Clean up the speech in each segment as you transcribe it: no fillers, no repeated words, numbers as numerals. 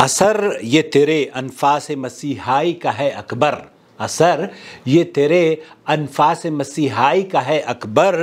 اثر یہ تیرے انفاس مسیحائی کا ہے اکبر، اثر یہ تیرے انفاس مسیحائی کا ہے اکبر،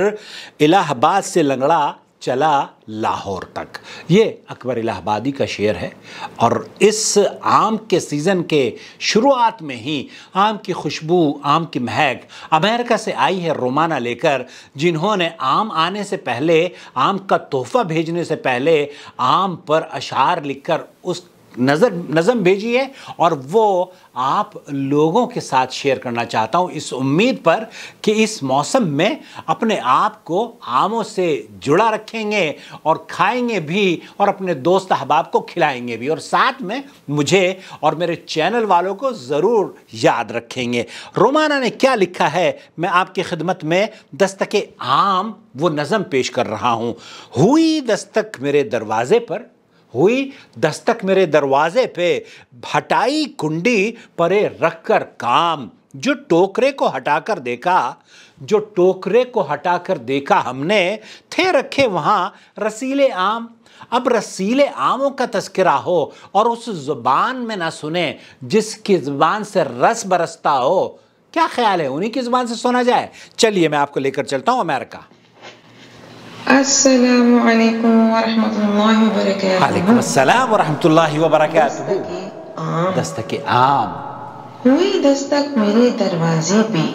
الہ آباد سے لنگڑا چلا لاہور تک۔ یہ اکبر الہ آبادی کا شعر ہے، اور اس آم کے سیزن کے شروعات میں ہی آم کی خوشبو، آم کی مہک امریکہ سے آئی ہے رومانہ لے کر، جنہوں نے آم آنے سے پہلے، آم کا تحفہ بھیجنے سے پہلے آم پر اشعار لکھ کر اس نظم بھیجی ہے، اور وہ آپ لوگوں کے ساتھ شیئر کرنا چاہتا ہوں، اس امید پر کہ اس موسم میں اپنے آپ کو آموں سے جڑا رکھیں گے اور کھائیں گے بھی، اور اپنے دوست احباب کو کھلائیں گے بھی، اور ساتھ میں مجھے اور میرے چینل والوں کو ضرور یاد رکھیں گے۔ رومانہ نے کیا لکھا ہے، میں آپ کی خدمت میں دستک عام وہ نظم پیش کر رہا ہوں۔ ہوئی دستک میرے دروازے پر، ہوئی دستک میرے دروازے پہ، ہٹائی کنڈی پرے رکھ کر کام، جو ٹوکرے کو ہٹا کر دیکھا، جو ٹوکرے کو ہٹا کر دیکھا ہم نے، تھے رکھے وہاں رسیلے آم۔ اب رسیلے آموں کا تذکرہ ہو اور اس زبان میں نہ سنیں جس کی زبان سے رس برستا ہو، کیا خیال ہے انہی کی زبان سے سنا جائے؟ چلیے میں آپ کو لے کر چلتا ہوں امریکہ۔ السلام علیکم ورحمۃ اللہ وبرکاتہ۔ وعلیکم السلام ورحمۃ اللہ وبرکاتہ۔ دستک عام، ہوئی دستک میرے دروازے پہ،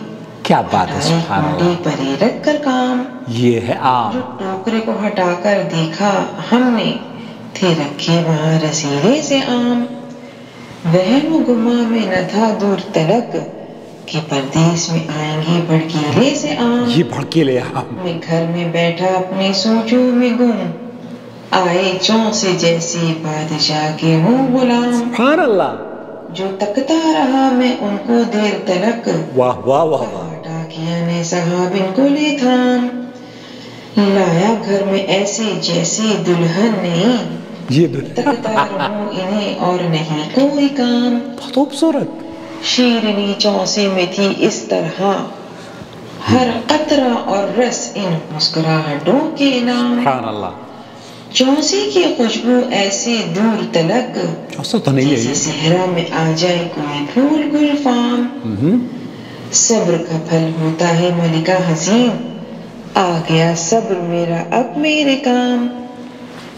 کیا بات ہے، سبحان کنڈی اللہ، پرے رکھ کر کام، یہ ہے عام۔ جو ٹوکرے کو ہٹا کر دیکھا ہم نے، تھے رکھے وہاں رسیلے سے آم۔ وہم و گما میں نہ تھا دور تلک، کہ پردیس میں آئیں گے بھڑکیلے سے آم۔ یہ بھڑکیلے عام، میں گھر میں بیٹھا اپنے سوچوں میں گم، آئے چون سے جیسے بادشاہ کے ہوں غلام۔ سبحان اللہ، جو تکتا رہا میں ان کو دیر تلک، واہ واہ واہ واہ، ڈاکیا نے صاحب ان کو لے تھام۔ لایا گھر میں ایسے جیسے دلہن نہیں، یہ تکتا رہوں انہیں اور نہیں کوئی کام۔ بہت خوبصورت، شیرنی چونسے میں تھی اس طرح، ہر قطرہ اور رس ان مسکراہٹوں کے نام۔ سبحان اللہ، چونسے کی خوشبو ایسے دور تلک، ایسا تو نہیں ہے جیسے یہ، صحرا میں آ جائے کوئی پھول گل فام۔ صبر کا پھل ہوتا ہے ملکہ حسین، آ گیا صبر میرا اب میرے کام۔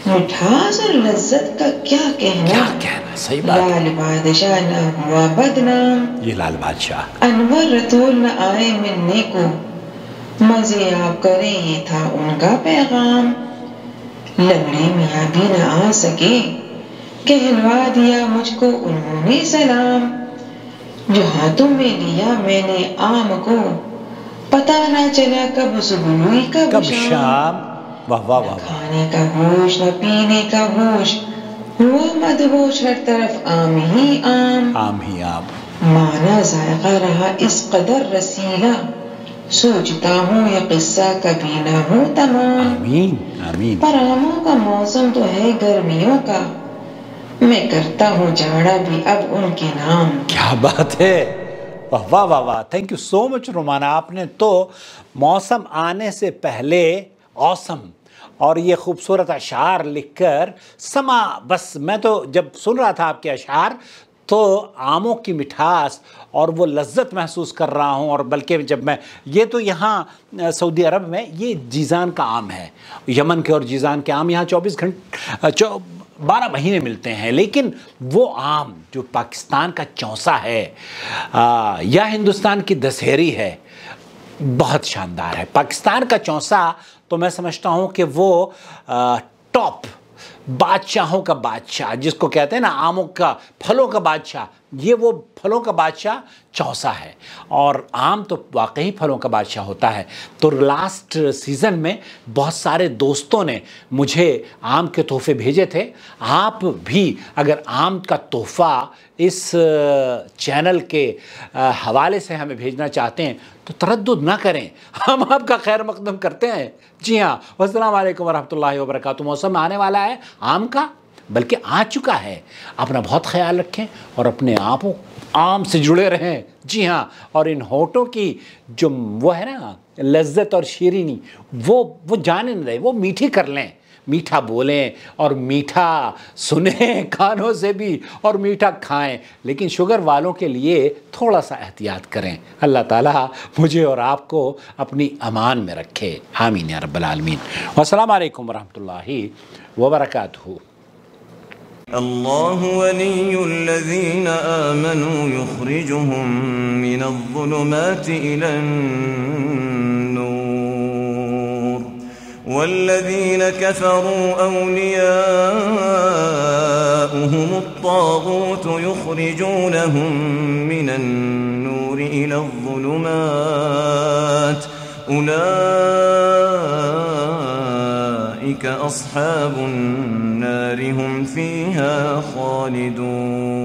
مٹھاس اور لذت کا کیا کیا کہنا، کہنا، صحیح بات ہے، لال بادشاہ نہ ہوا بدنام۔ یہ لال بادشاہ، انور رسول نہ آئے ملنے کو، مزے آپ کریں یہ تھا ان کا پیغام۔ لنگڑے میاں بھی نہ آ سکے، کہلوا دیا مجھ کو انہوں نے سلام۔ جو ہاتھوں میں لیا میں نے آم کو، پتہ نہ چلا کب صبح ہوئی کب شام، واہ واہ واہ واہ، کھانے کا ہوش نہ پینے کا ہوش، ہوا مدہوش ہر طرف آم ہی آم۔ عام ہی عام، مانا ذائقہ رہا اس قدر رسیلا، سوچتا ہوں یہ قصہ کبھی نہ ہو تمام۔ آمین آمین۔ پر آموں کا موسم تو ہے گرمیوں کا، میں کرتا ہوں جاڑا بھی اب ان کے نام۔ کیا بات ہے، واہ واہ واہ واہ، تھینک یو سو مچ رومانہ، آپ نے تو موسم آنے سے پہلے اوسم اور یہ خوبصورت اشعار لکھ کر سما، بس میں تو جب سن رہا تھا آپ کے اشعار تو آموں کی مٹھاس اور وہ لذت محسوس کر رہا ہوں، اور بلکہ جب میں یہ تو یہاں سعودی عرب میں یہ جیزان کا آم ہے، یمن کے اور جیزان کے آم یہاں 12 مہینے ملتے ہیں، لیکن وہ آم جو پاکستان کا چونسا ہے یا ہندوستان کی دسہری ہے، بہت شاندار ہے۔ پاکستان کا چونسا تو میں سمجھتا ہوں کہ وہ ٹاپ بادشاہوں کا بادشاہ، جس کو کہتے ہیں نا آموں کا، پھلوں کا بادشاہ، یہ وہ پھلوں کا بادشاہ چونسا ہے، اور آم تو واقعی پھلوں کا بادشاہ ہوتا ہے۔ تو لاسٹ سیزن میں بہت سارے دوستوں نے مجھے آم کے تحفے بھیجے تھے، آپ بھی اگر آم کا تحفہ اس چینل کے حوالے سے ہمیں بھیجنا چاہتے ہیں تو تردد نہ کریں، ہم آپ کا خیر مقدم کرتے ہیں۔ جی ہاں، السلام علیکم ورحمۃ اللہ وبرکاتہ۔ موسم آنے والا ہے آم کا، بلکہ آ چکا ہے، اپنا بہت خیال رکھیں اور اپنے آپ آم سے جڑے رہیں۔ جی ہاں، اور ان ہونٹوں کی جو وہ ہے نا لذت اور شیرینی، وہ جانے نہ دیں، وہ میٹھی کر لیں، میٹھا بولیں اور میٹھا سنیں کانوں سے بھی اور میٹھا کھائیں، لیکن شوگر والوں کے لیے تھوڑا سا احتیاط کریں۔ اللہ تعالیٰ مجھے اور آپ کو اپنی امان میں رکھے، آمین یا رب العالمین۔ والسلام علیکم ورحمۃ اللہ وبرکاتہ۔ الله ولي الذين آمنوا يخرجهم من الظلمات إلى النور والذين كفروا أولياؤهم الطاغوت يخرجونهم من النور إلى الظلمات أولئك أصحاب النار هم فيها خالدون